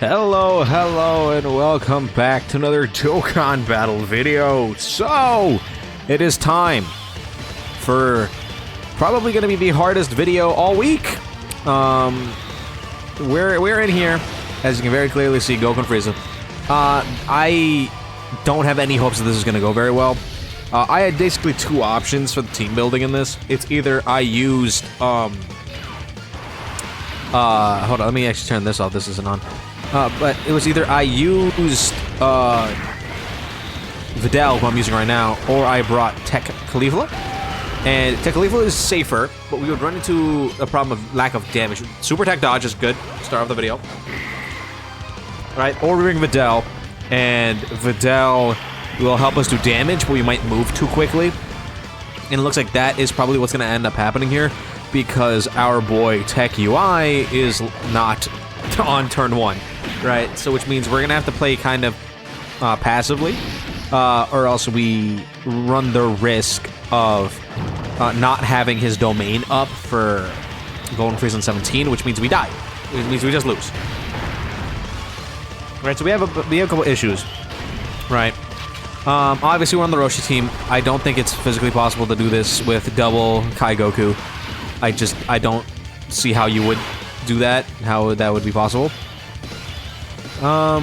Hello, and welcome back to another Dokkan battle video. So, it is time for probably going to be the hardest video all week. We're in here, as you can very clearly see, Goku and Frieza. I don't have any hopes that this is going to go very well. I had basically two options for the team building in this. It's either I used, hold on, let me actually turn this off, this isn't on. But it was either I used, Videl, who I'm using right now, or I brought Tech Caulifla. And Tech Caulifla is safer, but we would run into a problem of lack of damage. Super Tech Dodge is good, start off the video. Right, or we bring Videl, and Videl will help us do damage, but we might move too quickly. And it looks like that is probably what's going to end up happening here, because our boy Tech UI is not on turn one, right? So which means we're going to have to play kind of passively, or else we run the risk of not having his domain up for Golden Freeze on 17, which means we die. Which means we just lose. Right, so we have a couple issues, right? Obviously, we're on the Roshi team. I don't think it's physically possible to do this with double Kai Goku. I don't see how you would do that, how that would be possible. I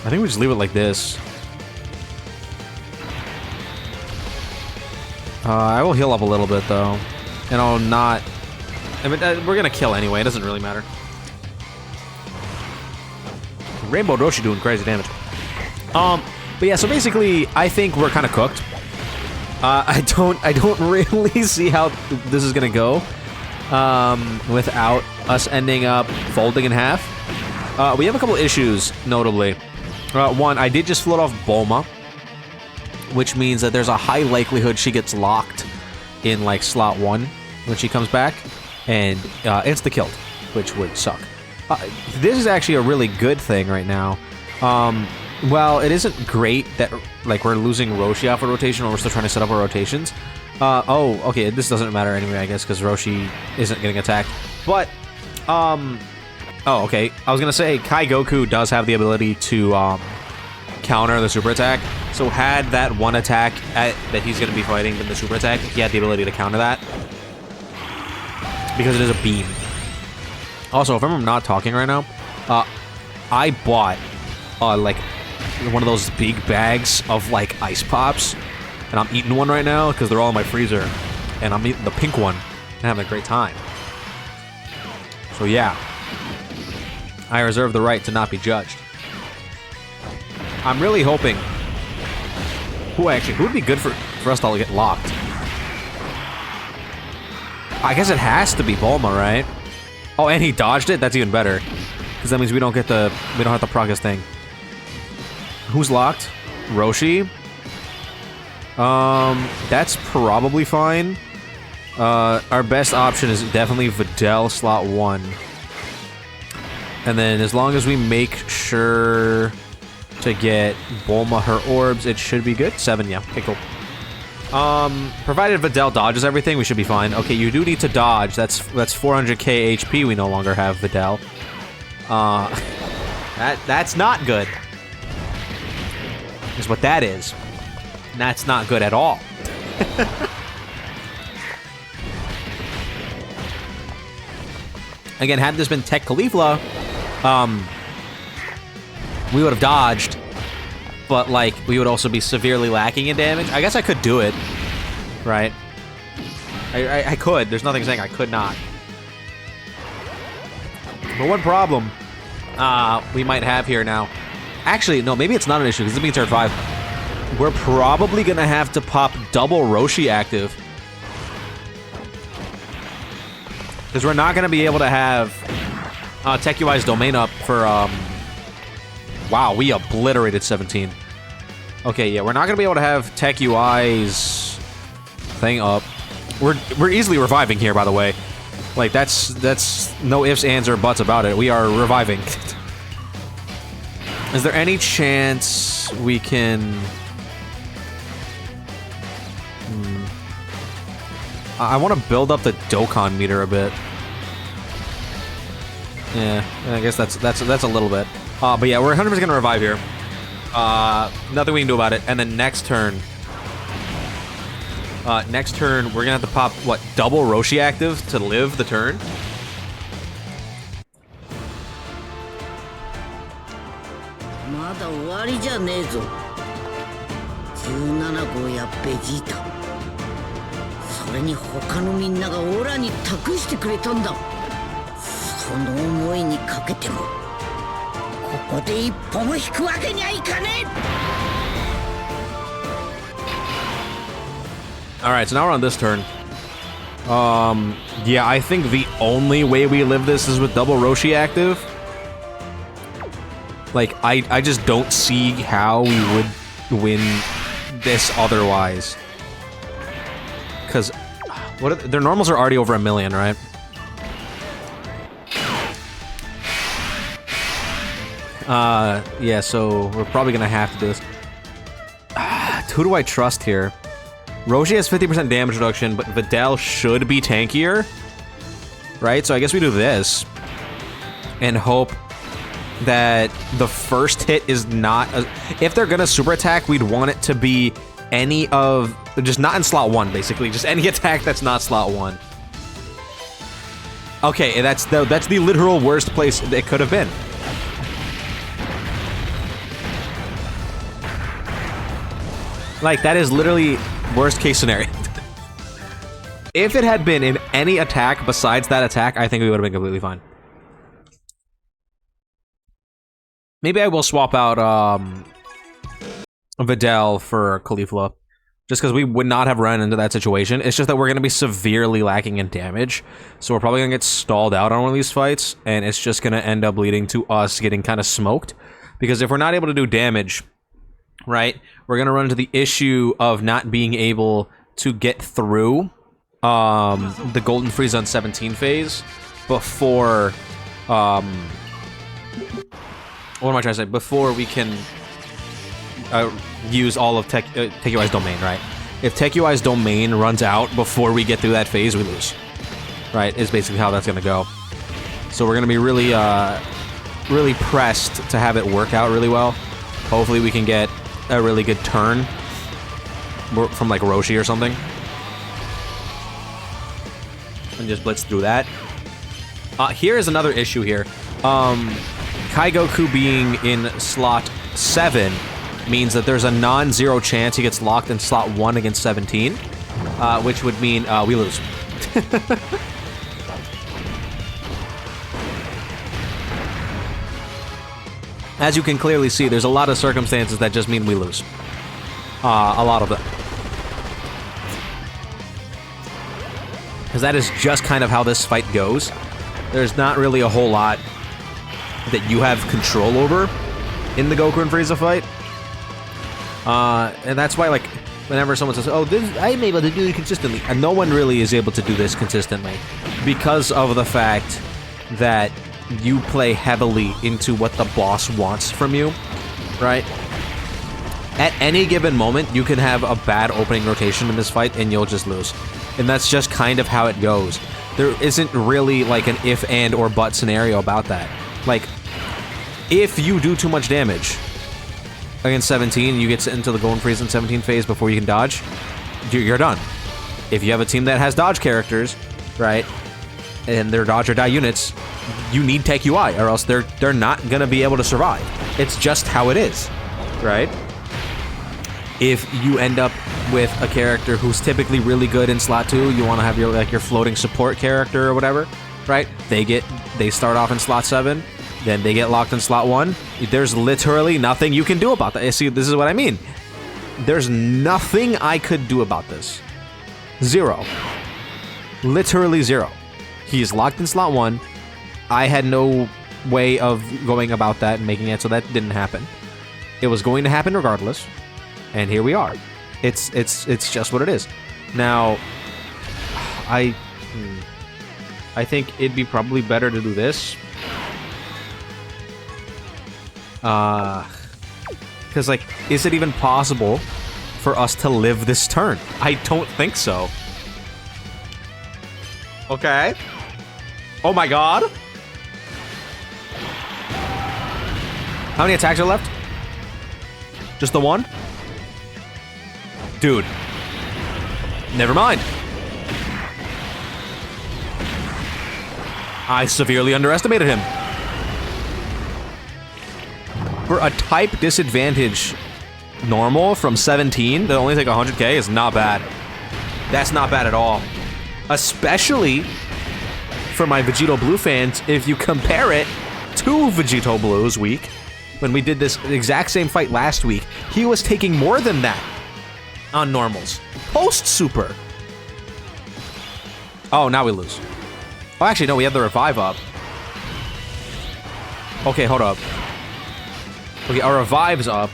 think we just leave it like this. I will heal up a little bit, though. And I'll not... I mean, we're gonna kill anyway, it doesn't really matter. Rainbow Roshi doing crazy damage. But yeah, so basically, I think we're kind of cooked. I don't really see how this is gonna go without us ending up folding in half. We have a couple issues, notably. One, I did just float off Bulma, which means that there's a high likelihood she gets locked in like slot 1 when she comes back, and insta-killed, which would suck. This is actually a really good thing right now. Well, it isn't great that like we're losing Roshi off a rotation, or we're still trying to set up our rotations. Oh, okay, this doesn't matter anyway, I guess, because Roshi isn't getting attacked. But, oh, okay, I was gonna say, Kai Goku does have the ability to, counter the super attack. So had that one attack that he's gonna be fighting in the super attack, he had the ability to counter that. Because it is a beam. Also, if I'm not talking right now, I bought, like, one of those big bags of, like, ice pops. And I'm eating one right now because they're all in my freezer. And I'm eating the pink one and having a great time. So yeah. I reserve the right to not be judged. I'm really hoping... who would be good for us to all get locked? I guess it has to be Bulma, right? Oh, and he dodged it? That's even better. Because that means we don't have to proc his thing. Who's locked? Roshi? That's probably fine. Our best option is definitely Videl slot 1. And then as long as we make sure to get Bulma her orbs, it should be good. 7, yeah. Okay, cool. Provided Videl dodges everything, we should be fine. Okay, you do need to dodge. That's 400k HP we no longer have, Videl. That's not good. Is what that is. And that's not good at all. Again, had this been Tech Caulifla, we would have dodged, but like we would also be severely lacking in damage. I guess I could do it, right? I could. There's nothing saying I could not. But one problem we might have here now. Actually, no, maybe it's not an issue because it's being turn 5. We're probably gonna have to pop double Roshi active. Because we're not gonna be able to have Tech UI's domain up for, wow, we obliterated 17. Okay, yeah, we're not gonna be able to have Tech UI's thing up. We're easily reviving here, by the way. Like, that's no ifs, ands, or buts about it. We are reviving. Is there any chance we can... I want to build up the Dokkan meter a bit. Yeah, I guess that's a little bit. But yeah, we're 100% gonna revive here. Nothing we can do about it. And then next turn, we're gonna have to pop what, double Roshi active to live the turn. Alright, so now we're on this turn. Yeah, I think the only way we live this is with double Roshi active. Like, I just don't see how we would win this otherwise. Because, their normals are already over 1 million, right? Yeah, so we're probably gonna have to do this. Who do I trust here? Roshi has 50% damage reduction, but Videl should be tankier. Right? So I guess we do this. And hope that the first hit is not... if they're gonna super attack, we'd want it to be any of... just not in slot 1, basically. Just any attack that's not slot 1. Okay, that's the literal worst place it could have been. Like, that is literally worst case scenario. If it had been in any attack besides that attack, I think we would have been completely fine. Maybe I will swap out Videl for Caulifla. Just because we would not have run into that situation. It's just that we're going to be severely lacking in damage. So we're probably going to get stalled out on one of these fights. And it's just going to end up leading to us getting kind of smoked. Because if we're not able to do damage... right, we're gonna run into the issue of not being able to get through the Golden Frieza on 17 phase before what am I trying to say? Before we can use all of Tekuai's domain, right? If Tekuai's domain runs out before we get through that phase, we lose. Right, is basically how that's gonna go. So we're gonna be really really pressed to have it work out really well. Hopefully we can get a really good turn from like Roshi or something. And just blitz through that. Here is another issue here. Kai Goku being in slot 7 means that there's a non-zero chance he gets locked in slot 1 against 17. Which would mean we lose. As you can clearly see, there's a lot of circumstances that just mean we lose. A lot of them. Because that is just kind of how this fight goes. There's not really a whole lot that you have control over in the Goku and Frieza fight. And that's why, like, whenever someone says, oh, I'm able to do it consistently, and no one really is able to do this consistently. Because of the fact that you play heavily into what the boss wants from you, right? At any given moment, you can have a bad opening rotation in this fight and you'll just lose. And that's just kind of how it goes. There isn't really like an if, and, or but scenario about that. Like, if you do too much damage against 17, you get into the Golden Frieza in 17 phase before you can dodge, you're done. If you have a team that has dodge characters, right, and they're dodge or die units, you need Tekuai, or else they're not gonna be able to survive. It's just how it is, right? If you end up with a character who's typically really good in slot 2, you want to have your floating support character or whatever, right? They start off in slot 7, then they get locked in slot 1. There's literally nothing you can do about that. See, this is what I mean. There's nothing I could do about this. Zero. Literally zero. He's locked in slot 1. I had no way of going about that and making it so that didn't happen. It was going to happen regardless, and here we are. It's just what it is. Now, I think it'd be probably better to do this. Because, like, is it even possible for us to live this turn? I don't think so. Okay. Oh my god. How many attacks are left? Just the one? Dude. Never mind. I severely underestimated him. For a type disadvantage normal from 17 that only take 100k is not bad. That's not bad at all. Especially for my Vegito Blue fans, if you compare it to Vegito Blue's week, when we did this exact same fight last week, he was taking more than that on normals. Post-super. Oh, now we lose. Oh, actually, no, we have the revive up. Okay, hold up. Okay, our revive's up.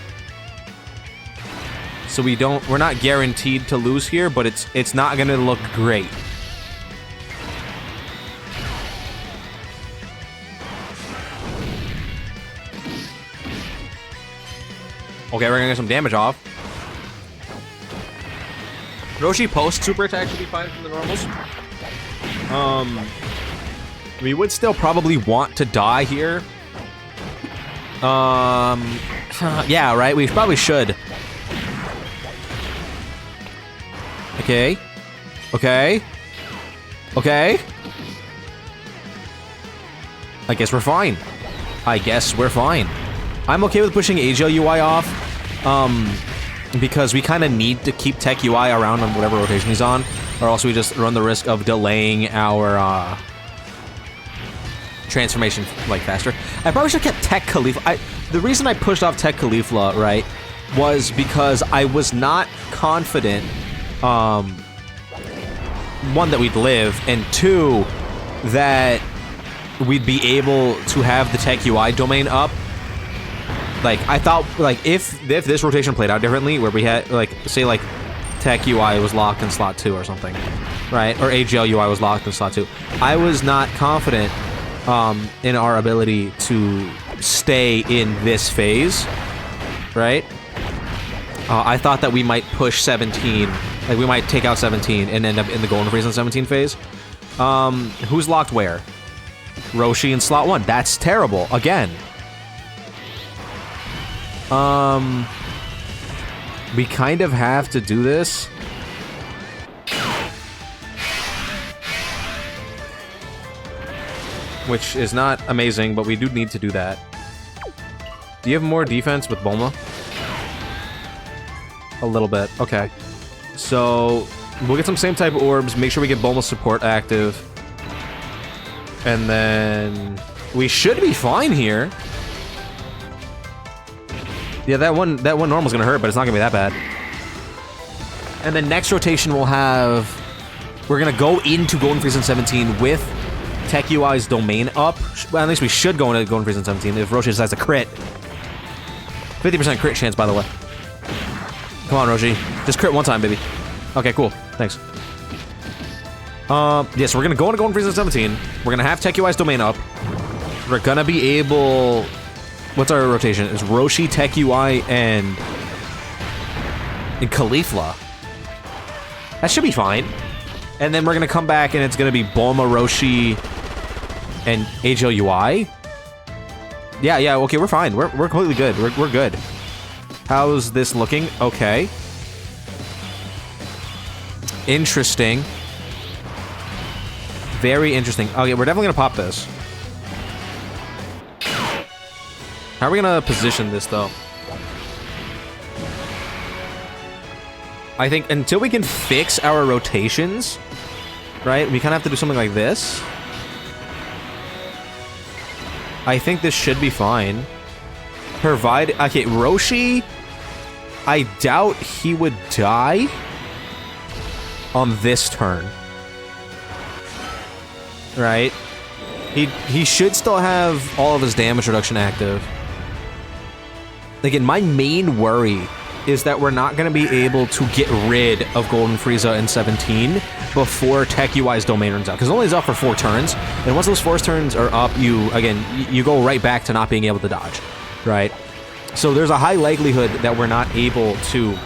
So we're not guaranteed to lose here, but it's not gonna look great. Okay, we're gonna get some damage off. Roshi post super attack should be fine from the normals. We would still probably want to die here. Yeah, right? We probably should. Okay. Okay. Okay. I guess we're fine. I guess we're fine. I'm okay with pushing AGL UI off, because we kind of need to keep Tech UI around on whatever rotation he's on, or else we just run the risk of delaying our transformation like faster. I probably should have kept Tech Khalifa. The reason I pushed off Tech Khalifa, right, was because I was not confident, one, that we'd live, and two, that we'd be able to have the Tech UI domain up. Like, I thought, like, if this rotation played out differently, where we had, like, say, like, Tech UI was locked in slot 2 or something, right? Or AGL UI was locked in slot 2. I was not confident in our ability to stay in this phase, right? I thought that we might push 17, like, we might take out 17 and end up in the Golden Freeze on 17 phase. Who's locked where? Roshi in slot 1. That's terrible. Again. We kind of have to do this. Which is not amazing, but we do need to do that. Do you have more defense with Bulma? A little bit. Okay. So, we'll get some same type of orbs, make sure we get Bulma's support active. And then we should be fine here. Yeah, that one normal's gonna hurt, but it's not gonna be that bad. And then next rotation we'll have... We're gonna go into Golden Freeze in 17 with Tech UI's domain up. Well, at least we should go into Golden Freeze in 17 if Roshi decides to crit. 50% crit chance, by the way. Come on, Roshi. Just crit one time, baby. Okay, cool. Thanks. Yeah, so we're gonna go into Golden Freeze in 17. We're gonna have Tech UI's domain up. We're gonna be able... What's our rotation? It's Roshi, Tech UI, and Caulifla. That should be fine. And then we're gonna come back and it's gonna be Bulma, Roshi, and AGL UI. Yeah, okay, we're fine. We're completely good. We're good. How's this looking? Okay. Interesting. Very interesting. Okay, we're definitely gonna pop this. How are we gonna position this, though? I think until we can fix our rotations, right, we kind of have to do something like this. I think this should be fine. Provide... Okay, Roshi, I doubt he would die on this turn. Right? He should still have all of his damage reduction active. Again, my main worry is that we're not going to be able to get rid of Golden Frieza in 17 before Tech UI's domain runs out. Because it only is up for 4 turns, and once those 4 turns are up, you go right back to not being able to dodge, right? So there's a high likelihood that we're not able to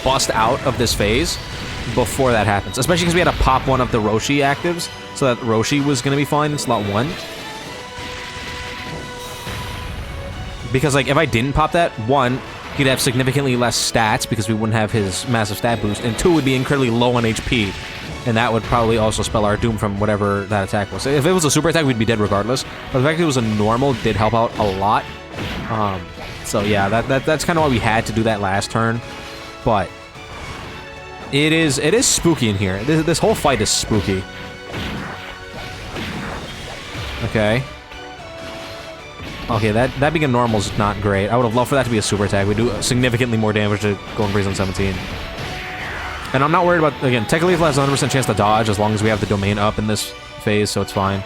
bust out of this phase before that happens. Especially because we had to pop one of the Roshi actives, so that Roshi was going to be fine in slot 1. Because, like, if I didn't pop that, one, he'd have significantly less stats because we wouldn't have his massive stat boost, and two, would be incredibly low on HP. And that would probably also spell our doom from whatever that attack was. If it was a super attack, we'd be dead regardless. But the fact that it was a normal did help out a lot. So yeah, that's kind of why we had to do that last turn. But it is spooky in here. This whole fight is spooky. Okay. Okay, that being a normal is not great. I would have loved for that to be a super attack. We do significantly more damage to Golden Freeze on 17. And I'm not worried about, again, Tekka has 100% chance to dodge as long as we have the domain up in this phase, so it's fine.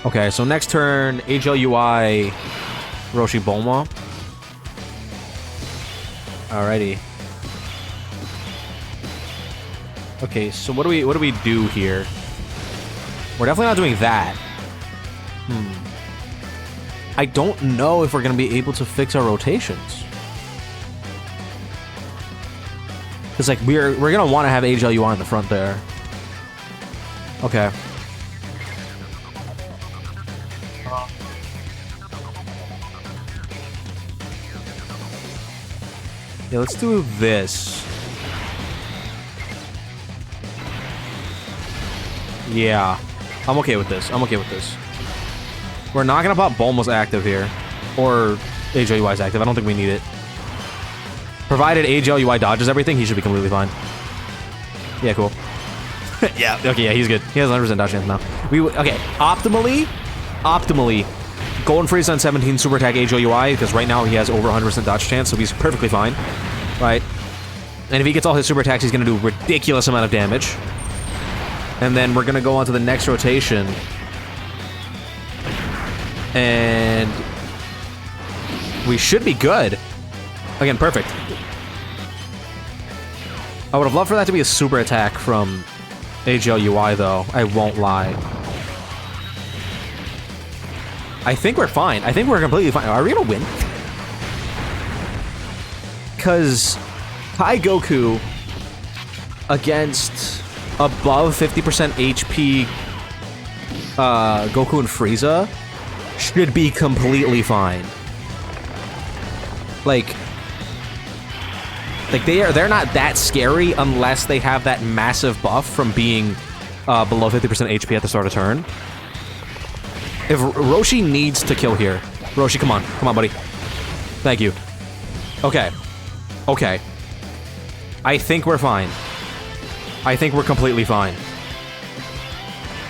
Okay, so next turn, HLUI, Roshi Bulma. Alrighty. Okay, so what do we do here? We're definitely not doing that. I don't know if we're gonna be able to fix our rotations. Because, like, we're gonna want to have HLUI in the front there. Okay. Yeah, let's do this. Yeah. I'm okay with this. I'm okay with this. We're not gonna pop Bulma's active here. Or HLUI's active. I don't think we need it. Provided HLUI dodges everything, he should be completely fine. Yeah, cool. Yeah, okay, yeah, he's good. He has 100% dodge chance now. Okay, optimally, Golden Freeze on 17 super attack HLUI, because right now he has over 100% dodge chance, so he's perfectly fine. Right? And if he gets all his super attacks, he's gonna do a ridiculous amount of damage. And then we're gonna go on to the next rotation. And we should be good. Again, perfect. I would have loved for that to be a super attack from HLUI, though. I won't lie. I think we're fine. I think we're completely fine. Are we gonna win? Because Kai Goku against above 50% HP Goku and Frieza should be completely fine. Like they're not that scary unless they have that massive buff from being below 50% HP at the start of turn. If Roshi needs to kill here, Roshi, come on, buddy. Thank you. Okay, okay. I think we're fine. I think we're completely fine.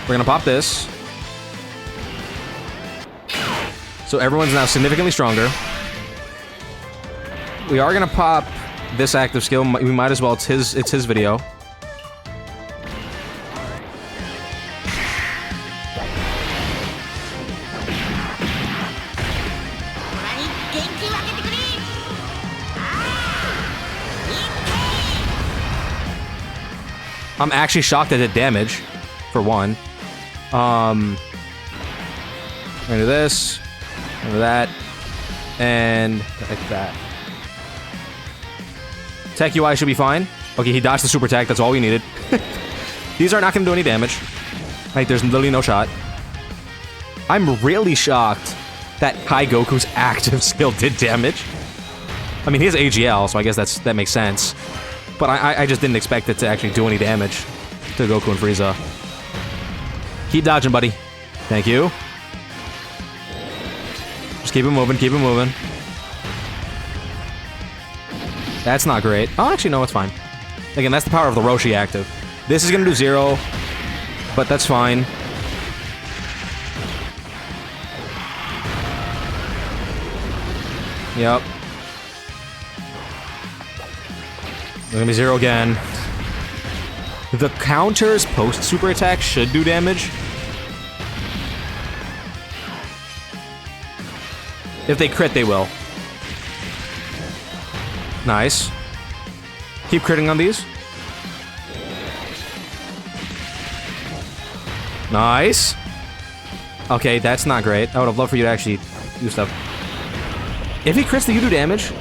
We're gonna pop this. So everyone's now significantly stronger. We are gonna pop this active skill. We might as well. It's his video. I'm actually shocked at the damage, for one. We're gonna do this, do that, and like that. Tech UI should be fine. Okay, he dodged the super attack. That's all we needed. These are not gonna do any damage. Like, there's literally no shot. I'm really shocked that Kai Goku's active skill did damage. I mean, he has AGL, so I guess that makes sense. But I just didn't expect it to actually do any damage to Goku and Frieza. Keep dodging, buddy. Thank you. Just keep it moving, keep it moving. That's not great. Oh, actually, no, it's fine. Again, that's the power of the Roshi active. This is gonna do 0, but that's fine. Yep. It's gonna be 0 again. The counters post super attack should do damage. If they crit, they will. Nice. Keep critting on these. Nice. Okay, that's not great. I would have loved for you to actually do stuff. If he crits, do you do damage?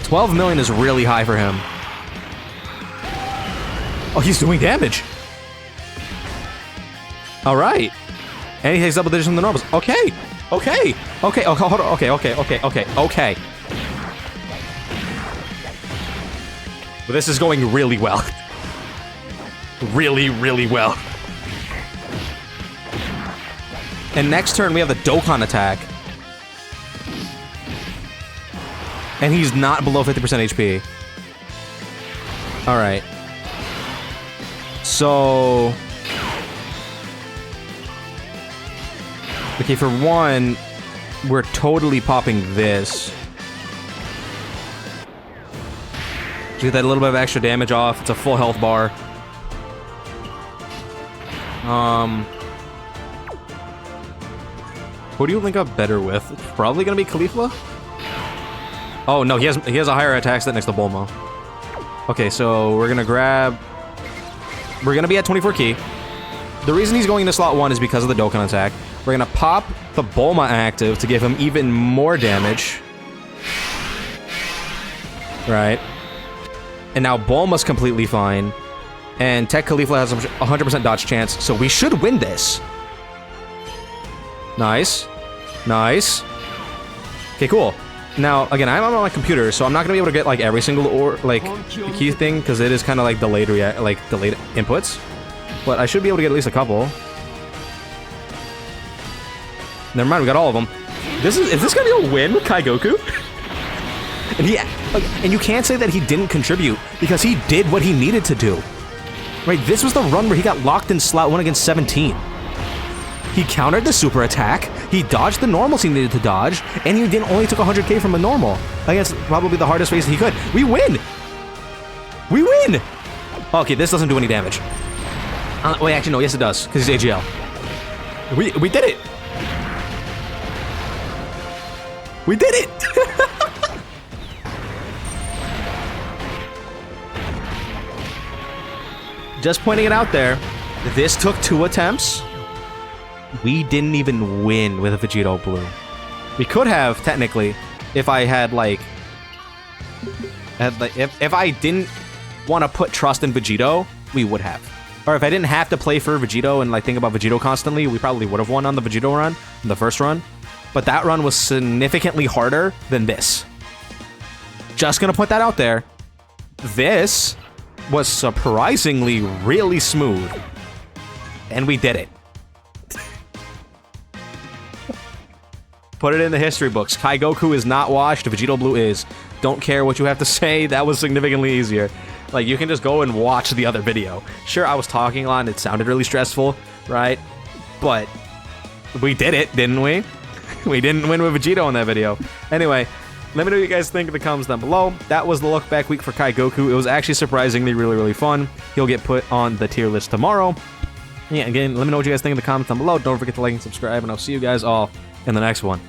12 million is really high for him. Oh, he's doing damage. All right. And he takes double digits from the normals. Okay. Okay. Okay. Oh, hold on. Okay. Okay. Okay. Okay. Okay. But this is going really well. Really, really well. And next turn, we have the Dokkan attack. And he's not below 50% HP. Alright. So... Okay, for one, we're totally popping this. To get that little bit of extra damage off. It's a full health bar. Who do you link up better with? Probably gonna be Khalifa? Oh no, he has a higher attack stat next to Bulma. Okay, so we're gonna grab... We're gonna be at 24 key. The reason he's going into slot 1 is because of the Dokkan attack. We're gonna pop the Bulma active to give him even more damage. Right. And now Bulma's completely fine. And Tech Khalifa has a 100% dodge chance, so we should win this. Nice. Nice. Okay, cool. Now, again, I'm on my computer, so I'm not gonna be able to get, like, every single, key thing, because it is kind of, like, delayed inputs. But I should be able to get at least a couple. Never mind, we got all of them. Is this gonna be a win with Kai Goku? And you can't say that he didn't contribute, because he did what he needed to do. Right, this was the run where he got locked in slot 1 against 17. He countered the super attack, he dodged the normals he needed to dodge, and he only took 100k from a normal. Against probably the hardest phase he could. We win! We win! Okay, this doesn't do any damage. Wait, actually, no, yes it does, because he's AGL. We did it! We did it! Just pointing it out there, this took 2 attempts. We didn't even win with a Vegito Blue. We could have, technically, if I had, like... If I didn't want to put trust in Vegito, we would have. Or if I didn't have to play for Vegito and, like, think about Vegito constantly, we probably would have won on the Vegito run, the first run. But that run was significantly harder than this. Just gonna put that out there. This was surprisingly really smooth. And we did it. Put it in the history books. Kai Goku is not washed, Vegito Blue is. Don't care what you have to say, that was significantly easier. Like, you can just go and watch the other video. Sure, I was talking a lot and it sounded really stressful, right? But we did it, didn't we? We didn't win with Vegito in that video. Anyway, let me know what you guys think in the comments down below. That was the look back week for Kai Goku. It was actually surprisingly really, really fun. He'll get put on the tier list tomorrow. Yeah, again, let me know what you guys think in the comments down below. Don't forget to like and subscribe, and I'll see you guys all in the next one.